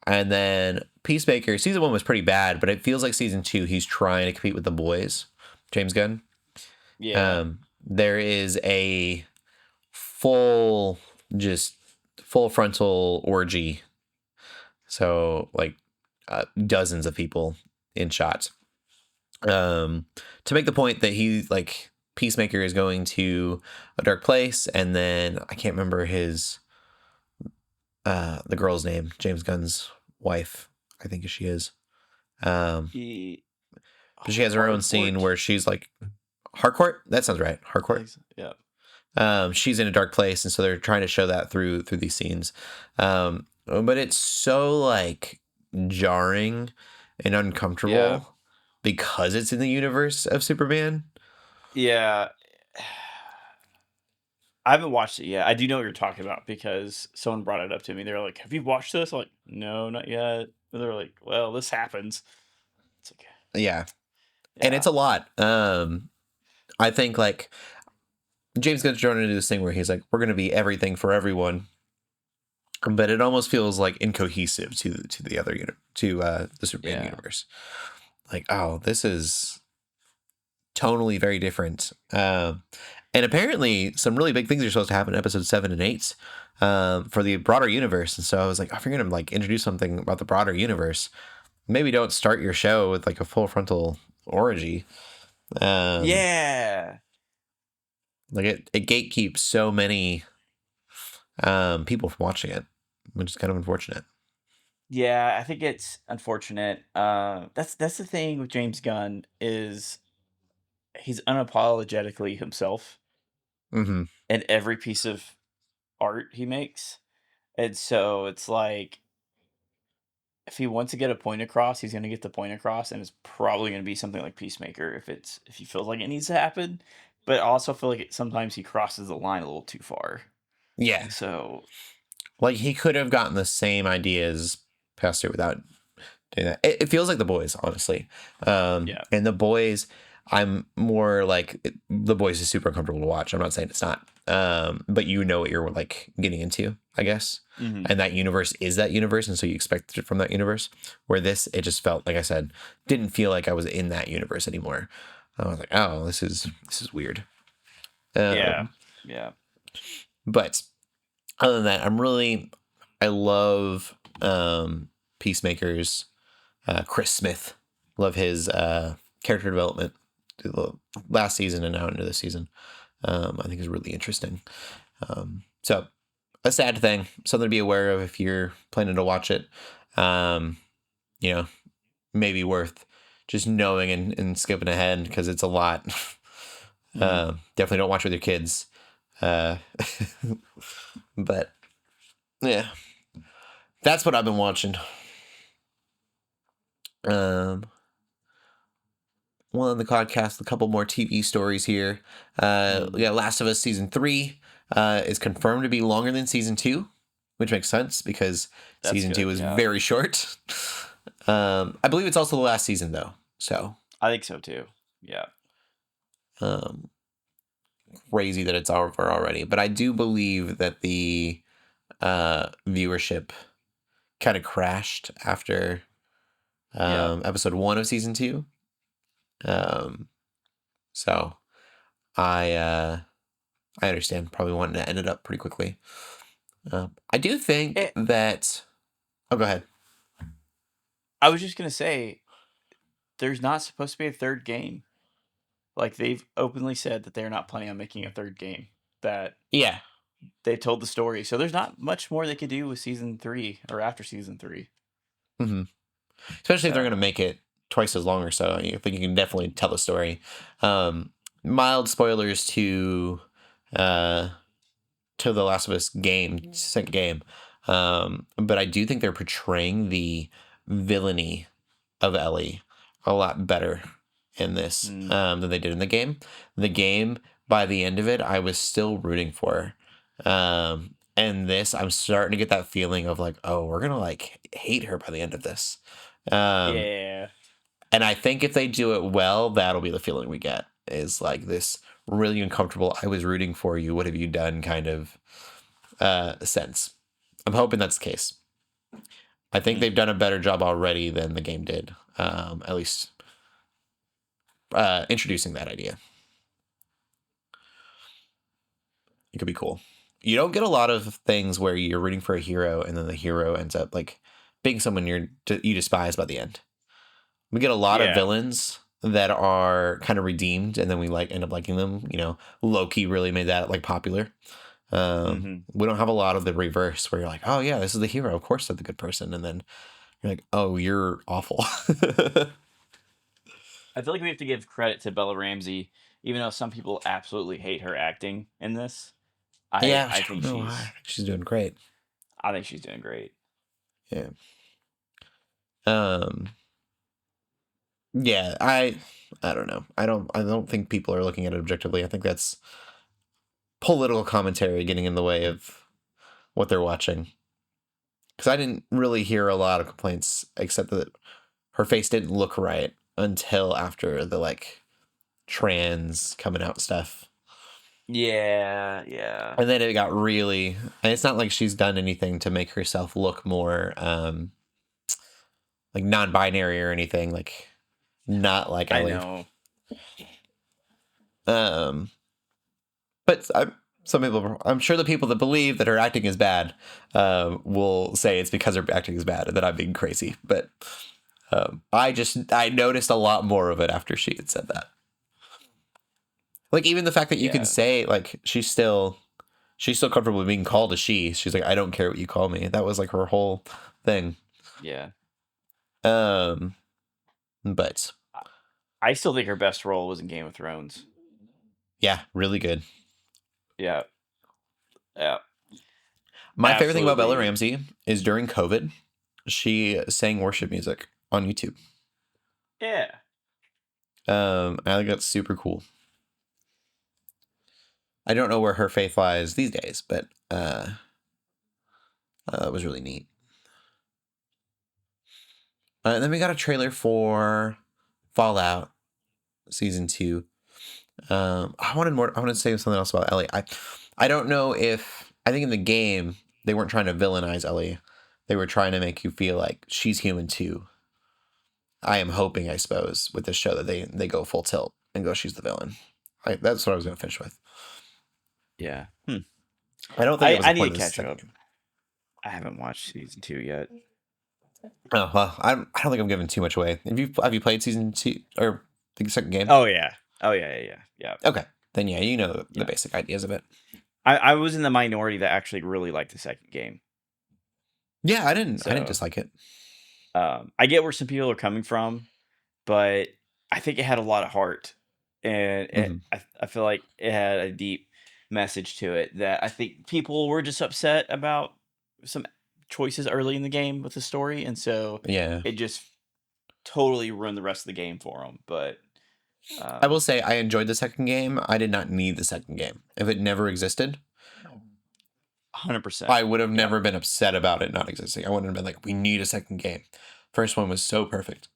And then Peacemaker, season 1 was pretty bad, but it feels like season 2, he's trying to compete with The Boys, James Gunn. Yeah. There is a full frontal orgy. So like dozens of people in shots. To make the point that he like Peacemaker is going to a dark place, and then I can't remember the girl's name, James Gunn's wife, I think she is. But she has her own scene where she's like Harcourt. That sounds right. Harcourt. Yeah. She's in a dark place, and so they're trying to show that through these scenes. But it's so like jarring and uncomfortable because it's in the universe of Superman. Yeah. I haven't watched it yet. I do know what you're talking about because someone brought it up to me. They're like, "Have you watched this?" I'm like, "No, not yet." But they're like, "Well, this happens." It's okay. Yeah. And it's a lot. I think like James Gunn's trying to do this thing where he's like, we're going to be everything for everyone, but it almost feels like incohesive to the other the Superman universe. Like, oh, this is tonally very different. And apparently some really big things are supposed to happen in episodes 7 and 8 for the broader universe. And so I was like, if you're going to like introduce something about the broader universe, maybe don't start your show with like a full frontal orgy. Yeah. Like it gatekeeps so many people from watching it, which is kind of unfortunate. Yeah, I think it's unfortunate. That's the thing with James Gunn is he's unapologetically himself Mm-hmm. in every piece of art he makes. And so it's like if he wants to get a point across, he's going to get the point across, and it's probably going to be something like Peacemaker if he feels like it needs to happen. But I also feel like sometimes he crosses the line a little too far. Yeah. So Like he could have gotten the same ideas past it without doing that. It feels like The Boys, honestly. Yeah. And The Boys, I'm more like The Boys is super uncomfortable to watch. I'm not saying it's not. But you know what you're like getting into, I guess. Mm-hmm. And that universe is that universe, and so you expect it from that universe. Where this, it just felt like I said, didn't feel like I was in that universe anymore. I was like, oh, this is weird. Yeah. But other than that, I love Peacemaker's Chris Smith. Love his character development through the last season and now into this season. I think is really interesting. So a sad thing, something to be aware of if you're planning to watch it. Maybe worth just knowing and skipping ahead because it's a lot. Definitely don't watch with your kids. But yeah, that's what I've been watching. Well, in the podcast, a couple more TV stories here. We got Last of Us season 3 is confirmed to be longer than season 2, which makes sense because season 2 was very short. I believe it's also the last season though, so I think so too. Yeah. Crazy that it's over already, but I do believe that the viewership kind of crashed after episode 1 of season 2. So I understand probably wanting to end it up pretty quickly. I do think that. Oh, go ahead. I was just gonna say, there's not supposed to be a third game. Like they've openly said that they're not planning on making a third game. That they told the story, so there's not much more they could do with season 3 or after season 3. Mm-hmm. Especially if they're going to make it twice as long or so. I think you can definitely tell the story. Mild spoilers to the Last of Us game, second game. But I do think they're portraying the villainy of Ellie a lot better in this than they did in the game. The game, by the end of it, I was still rooting for her. And this, I'm starting to get that feeling of like, oh, we're gonna like hate her by the end of this. Yeah. And I think if they do it well, that'll be the feeling we get, is like this really uncomfortable, I was rooting for you, what have you done kind of sense. I'm hoping that's the case. I think they've done a better job already than the game did, at least introducing that idea. It could be cool. You don't get a lot of things where you're rooting for a hero and then the hero ends up like being someone you despise by the end. We get a lot of Yeah. villains that are kind of redeemed and then we like end up liking them. You know, Loki really made that like popular. We don't have a lot of the reverse where you're like, oh yeah, this is the hero, of course they're the good person, and then you're like, oh, you're awful. I feel like we have to give credit to Bella Ramsey, even though some people absolutely hate her acting in this. Yeah, I I don't think know why. She's doing great. I think she's doing great. Yeah. Yeah, I don't know. I don't think people are looking at it objectively. I think that's political commentary getting in the way of what they're watching. Because I didn't really hear a lot of complaints except that her face didn't look right until after the like trans coming out stuff. Yeah, yeah. And then it got really, and it's not like she's done anything to make herself look more like non-binary or anything, like not like I Ellie. know. But some people, I'm sure the people that believe that her acting is bad will say it's because her acting is bad and that I'm being crazy. But I noticed a lot more of it after she had said that. Like even the fact that you can say like she's still comfortable being called a she. She's like, I don't care what you call me. That was like her whole thing. Yeah. But I still think her best role was in Game of Thrones. yeah, really good. Yeah. Yeah. My favorite thing about Bella Absolutely. Ramsey is during COVID, she sang worship music on YouTube. Yeah. I think that's super cool. I don't know where her faith lies these days, but it was really neat. And then we got a trailer for Fallout Season 2. I wanted to say something else about Ellie. I don't know if, I think in the game they weren't trying to villainize Ellie. They were trying to make you feel like she's human too. I am hoping, I suppose, with this show that they go full tilt and go, she's the villain. That's what I was going to finish with. Yeah. I don't think it was I the point need to of this catch up. second. I haven't watched season 2 yet. Oh well, I don't think I'm giving too much away. Have you played Season 2 or the second game? Oh yeah. Yeah. Okay, then yeah, you know the Yeah. basic ideas of it. I was in the minority that actually really liked the second game. Yeah, I didn't So, dislike it. I get where some people are coming from, but I think it had a lot of heart, and I feel like it had a deep message to it that I think people were just upset about some choices early in the game with the story, and so Yeah, it just totally ruined the rest of the game for them. But I will say I enjoyed the second game. I did not need the second game. If it never existed, 100%. I would have never been upset about it not existing. I wouldn't have been like, we need a second game. First one was so perfect.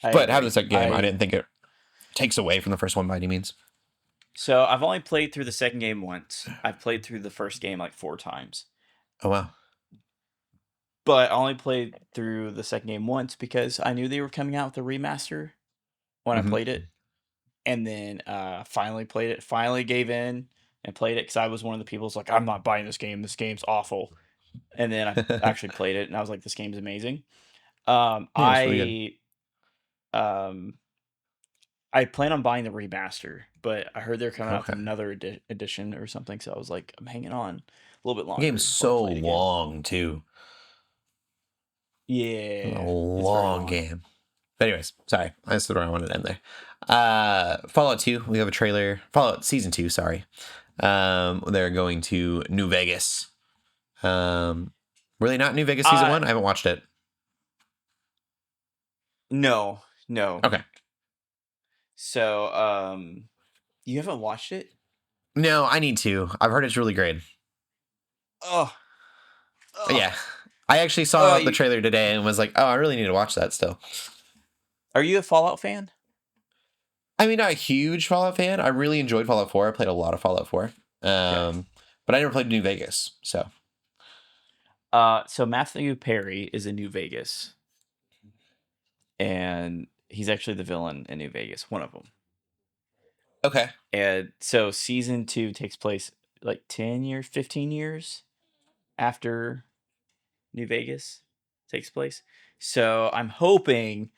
But having the second game, I didn't think it takes away from the first one by any means. So I've only played through the second game once. I've played through the first game like 4 times. Oh wow. But I only played through the second game once because I knew they were coming out with a remaster when I played it. And then finally played it. Finally gave in and played it because I was one of the people who's like, I'm not buying this game. This game's awful. And then I actually played it and I was like, this game's amazing. Yeah, it's really I plan on buying the remaster, but I heard they're coming out with Okay. another edition or something. So I was like, I'm hanging on a little bit longer. The game's before I so play it again. long too. Yeah. A it's very long game. But anyways, sorry. That's where I wanted to end there. Fallout 2, we have a trailer. Fallout Season 2, sorry. They're going to New Vegas. Really not New Vegas Season 1? I haven't watched it. No. Okay. So, you haven't watched it? No, I need to. I've heard it's really great. Oh. Yeah. I actually saw the trailer today and was like, oh, I really need to watch that still. Are you a Fallout fan? I mean, not a huge Fallout fan. I really enjoyed Fallout 4. I played a lot of Fallout 4. But I never played New Vegas, so. So Matthew Perry is in New Vegas. And he's actually the villain in New Vegas, one of them. Okay. And so season 2 takes place like 10 years, 15 years after New Vegas takes place. So I'm hoping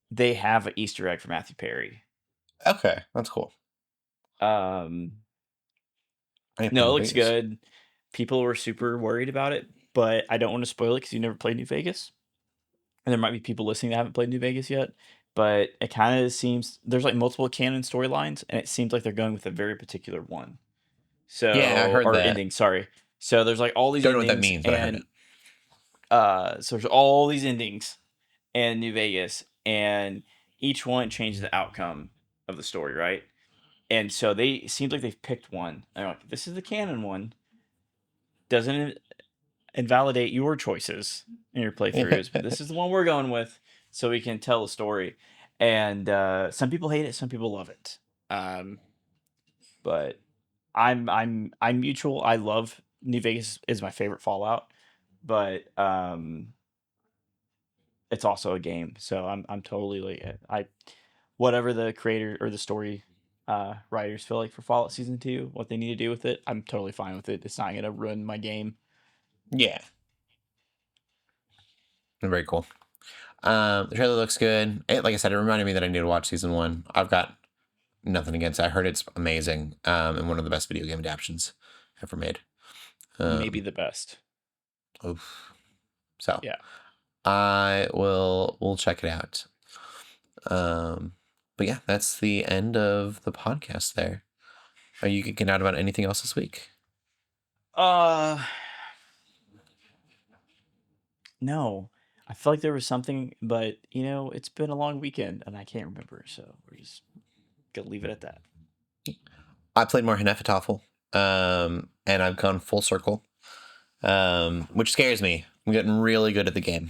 they have an Easter egg for Matthew Perry. Okay, that's cool. No, it looks good. People were super worried about it, but I don't want to spoil it because you never played New Vegas. And there might be people listening that haven't played New Vegas yet. But it kind of seems there's like multiple canon storylines, and it seems like they're going with a very particular one. So yeah, I heard that. Ending. Sorry. So there's like all these. Don't know what that means, but I heard it. So there's all these endings in New Vegas, and each one changes the outcome of the story, right? And so it seems like they've picked one. They're like, this is the canon one. Doesn't invalidate your choices in your playthroughs, but this is the one we're going with, so we can tell a story. And some people hate it, some people love it. But I'm mutual. I love New Vegas is my favorite Fallout, but it's also a game, so I'm totally like whatever the creator or the story writers feel like for Fallout Season 2, what they need to do with it, I'm totally fine with it. It's not gonna ruin my game. Yeah. Very cool. The trailer looks good. Like I said, it reminded me that I need to watch Season 1. I've got nothing against it. I heard it's amazing, and one of the best video game adaptations ever made. Maybe the best. Oof. So yeah, we'll check it out. But yeah, that's the end of the podcast there. Are you geeking out about anything else this week? No. I feel like there was something, but it's been a long weekend and I can't remember, so we're just gonna leave it at that. I played more Hnefatafel, and I've gone full circle, which scares me. I'm getting really good at the game.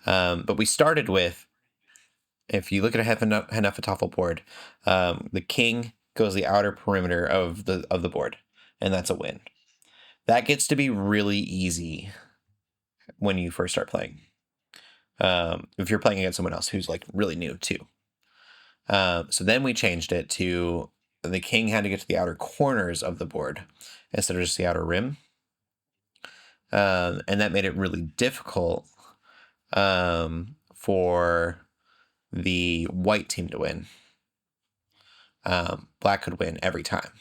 But we started with, if you look at a Hnefatafel board, the king goes the outer perimeter of the board, and that's a win. That gets to be really easy when you first start playing. If you're playing against someone else who's like really new too. So then we changed it to the king had to get to the outer corners of the board instead of just the outer rim. And that made it really difficult for the white team to win. Black could win every time.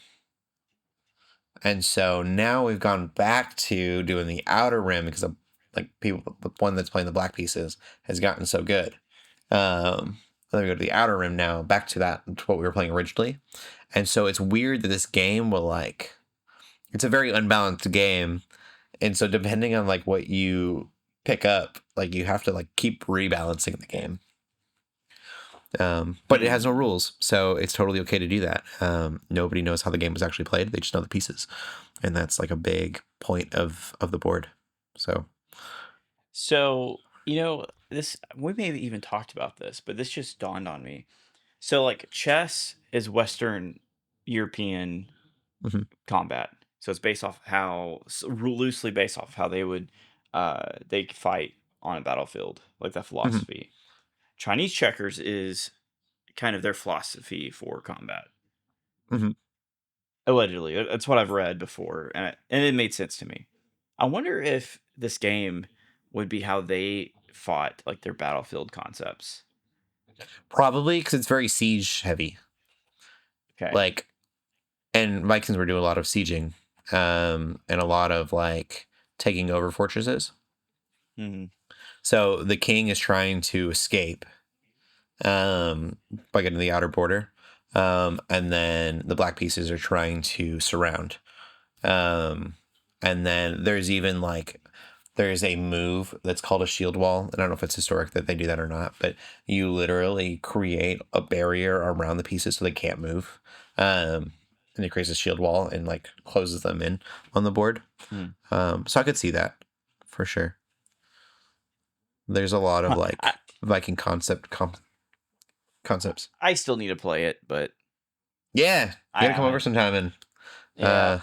And so now we've gone back to doing the outer rim because the one that's playing the black pieces has gotten so good. Then we go to the outer rim now, back to what we were playing originally. And so it's weird that this game will it's a very unbalanced game. And so depending on what you pick up, you have to keep rebalancing the game. But it has no rules, so it's totally okay to do that. Nobody knows how the game was actually played. They just know the pieces. And that's a big point of the board. So this, we may have even talked about this, but this just dawned on me. So chess is Western European combat. So it's based off loosely based off how they would they fight on a battlefield, like that philosophy. Chinese checkers is kind of their philosophy for combat. Allegedly, that's what I've read before, and it made sense to me. I wonder if this game would be how they fought, their battlefield concepts. Probably, because it's very siege heavy. Okay. And Vikings were doing a lot of sieging, and a lot of taking over fortresses. So the king is trying to escape, by getting to the outer border, and then the black pieces are trying to surround. And then there's even there's a move that's called a shield wall. I don't know if it's historic that they do that or not, but you literally create a barrier around the pieces so they can't move. And it creates a shield wall and closes them in on the board. So I could see that for sure. There's a lot of like I, Viking concepts. I still need to play it, but Yeah, you I gotta come over haven't. sometime and Yeah.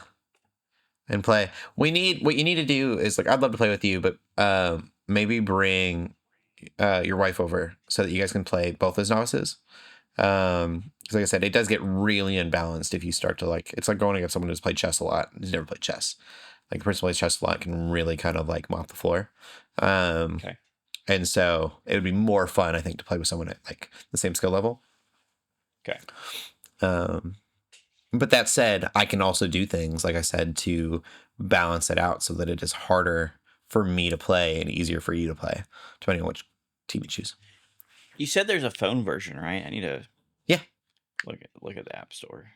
play. What you need to do is like I'd love to play with you, but maybe bring your wife over so that you guys can play both as novices. 'Cause like I said, it does get really unbalanced if you start to like. It's like going against someone who's played chess a lot, who's never played chess. Like the person who plays chess a lot can really kind of like mop the floor. Okay. And so it would be more fun, I think, to play with someone at like the same skill level. Okay. But that said, I can also do things, like I said, to balance it out so that it is harder for me to play and easier for you to play, depending on which team you choose. You said there's a phone version, right? I need to Yeah. look at the App Store.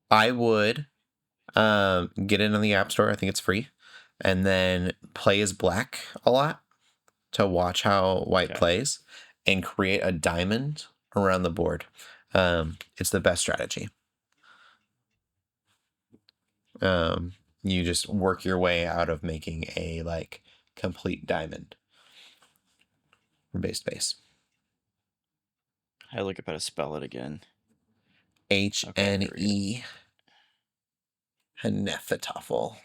I would get in on the App Store. I think it's free. And then play as black a lot to watch how white plays and create a diamond around the board. It's the best strategy. You just work your way out of making a like complete diamond from base to base. I look up how to spell it again. HNE. Hnefatafel.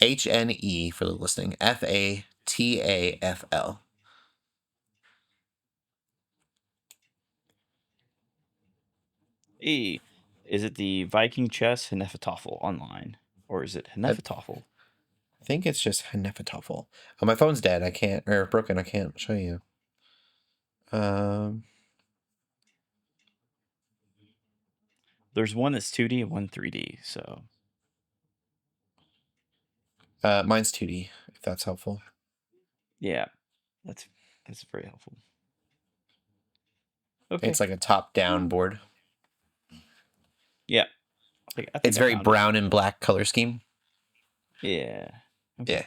HNE for the listening. FATAFL. E. Is it the Viking chess Hnefatafel online? Or is it Hnefatafel? I think it's just Hnefatafel. Oh, my phone's dead. I can't, or broken. I can't show you. There's one that's 2D and one 3D, so. Mine's 2D, if that's helpful. Yeah, that's very helpful. Okay. It's like a top-down board. Yeah. I think It's very brown and black color scheme. Yeah. Okay. Yeah.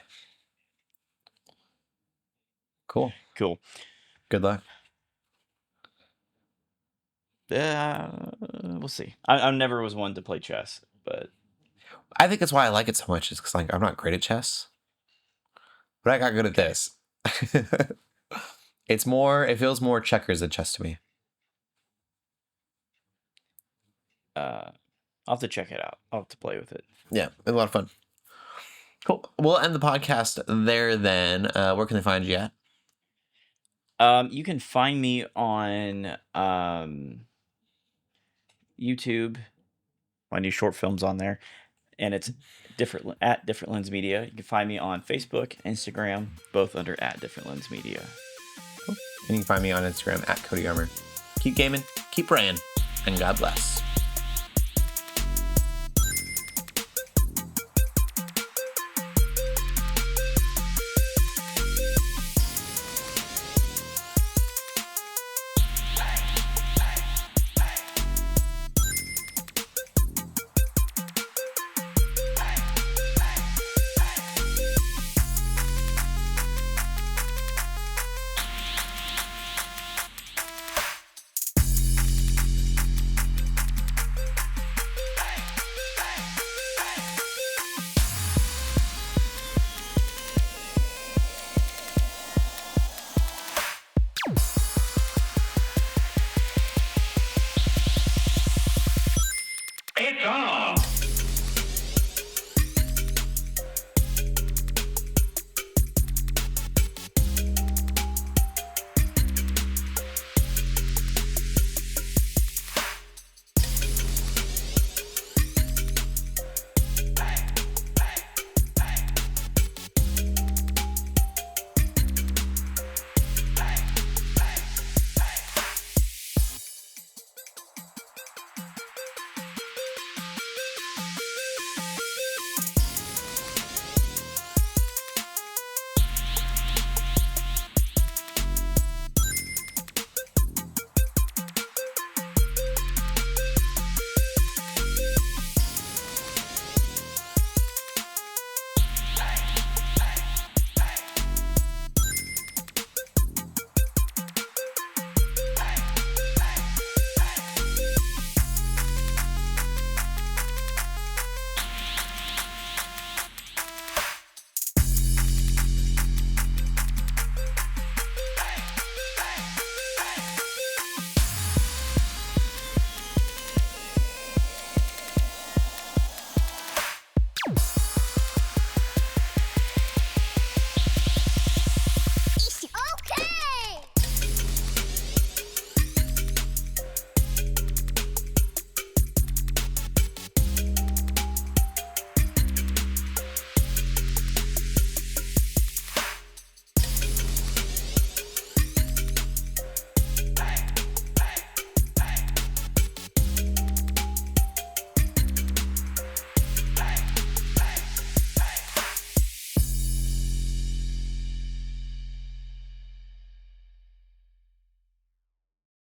Cool. Cool. Good luck. We'll see. I never was one to play chess, but I think that's why I like it so much. Is because like I'm not great at chess, but I got good at this. It feels more checkers than chess to me. I'll have to check it out. I'll have to play with it. Yeah, it's a lot of fun. Cool. We'll end the podcast there then. Where can they find you at? You can find me on YouTube. My new short films on there, and it's at Different Lens Media. You can find me on Facebook, Instagram, both under at Different Lens Media. Cool. And you can find me on Instagram at Cody Armour. Keep gaming, keep praying, and God bless.